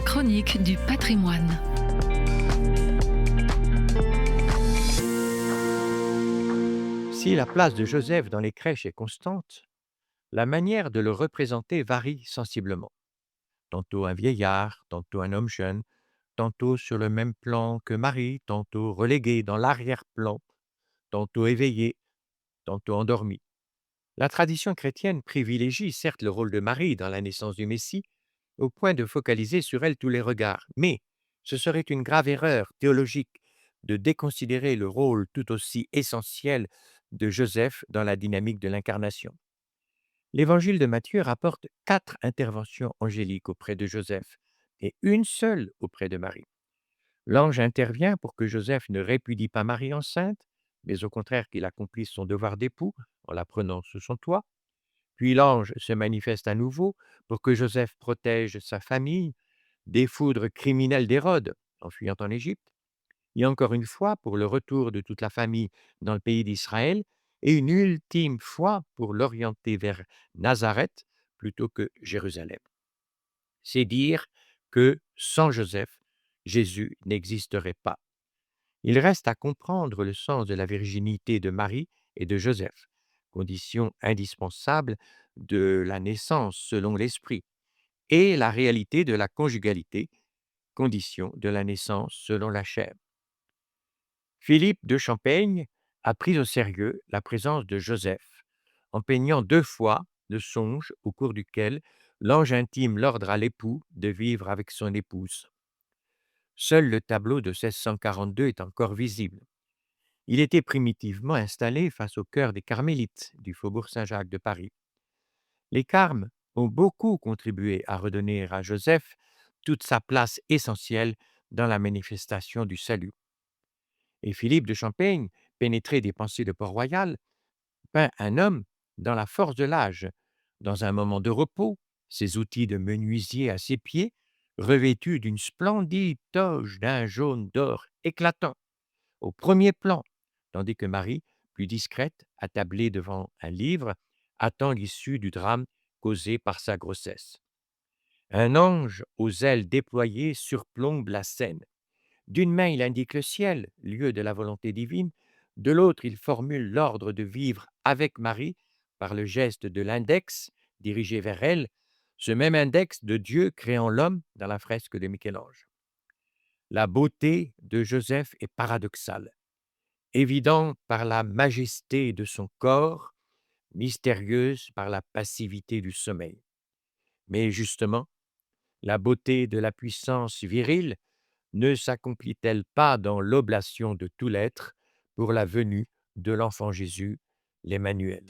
chronique du patrimoine. Si la place de Joseph dans les crèches est constante, la manière de le représenter varie sensiblement. Tantôt un vieillard, tantôt un homme jeune, tantôt sur le même plan que Marie, tantôt relégué dans l'arrière-plan, tantôt éveillé, tantôt endormi. La tradition chrétienne privilégie certes le rôle de Marie dans la naissance du Messie, au point de focaliser sur elle tous les regards, mais ce serait une grave erreur théologique de déconsidérer le rôle tout aussi essentiel de Joseph dans la dynamique de l'incarnation. L'évangile de Matthieu rapporte 4 interventions angéliques auprès de Joseph et une seule auprès de Marie. L'ange intervient pour que Joseph ne répudie pas Marie enceinte, mais au contraire qu'il accomplisse son devoir d'époux en la prenant sous son toit. Puis l'ange se manifeste à nouveau pour que Joseph protège sa famille des foudres criminelles d'Hérode en fuyant en Égypte, et encore une fois pour le retour de toute la famille dans le pays d'Israël, et une ultime fois pour l'orienter vers Nazareth plutôt que Jérusalem. C'est dire que sans Joseph, Jésus n'existerait pas. Il reste à comprendre le sens de la virginité de Marie et de Joseph, condition indispensable de la naissance selon l'Esprit, et la réalité de la conjugalité, condition de la naissance selon la chair. Philippe de Champaigne a pris au sérieux la présence de Joseph, en peignant 2 fois le songe au cours duquel l'ange intime l'ordre à l'époux de vivre avec son épouse. Seul le tableau de 1642 est encore visible. Il était primitivement installé face au chœur des Carmélites du faubourg Saint-Jacques de Paris. Les Carmes ont beaucoup contribué à redonner à Joseph toute sa place essentielle dans la manifestation du salut. Et Philippe de Champaigne, pénétré des pensées de Port-Royal, peint un homme dans la force de l'âge, dans un moment de repos, ses outils de menuisier à ses pieds, revêtu d'une splendide toge d'un jaune d'or éclatant, au premier plan, tandis que Marie, plus discrète, attablée devant un livre, attend l'issue du drame causé par sa grossesse. Un ange aux ailes déployées surplombe la scène. D'une main, il indique le ciel, lieu de la volonté divine, de l'autre, il formule l'ordre de vivre avec Marie par le geste de l'index dirigé vers elle, ce même index de Dieu créant l'homme dans la fresque de Michel-Ange. La beauté de Joseph est paradoxale, évidente par la majesté de son corps, mystérieuse par la passivité du sommeil. Mais justement, la beauté de la puissance virile ne s'accomplit-elle pas dans l'oblation de tout l'être pour la venue de l'enfant Jésus, l'Emmanuel?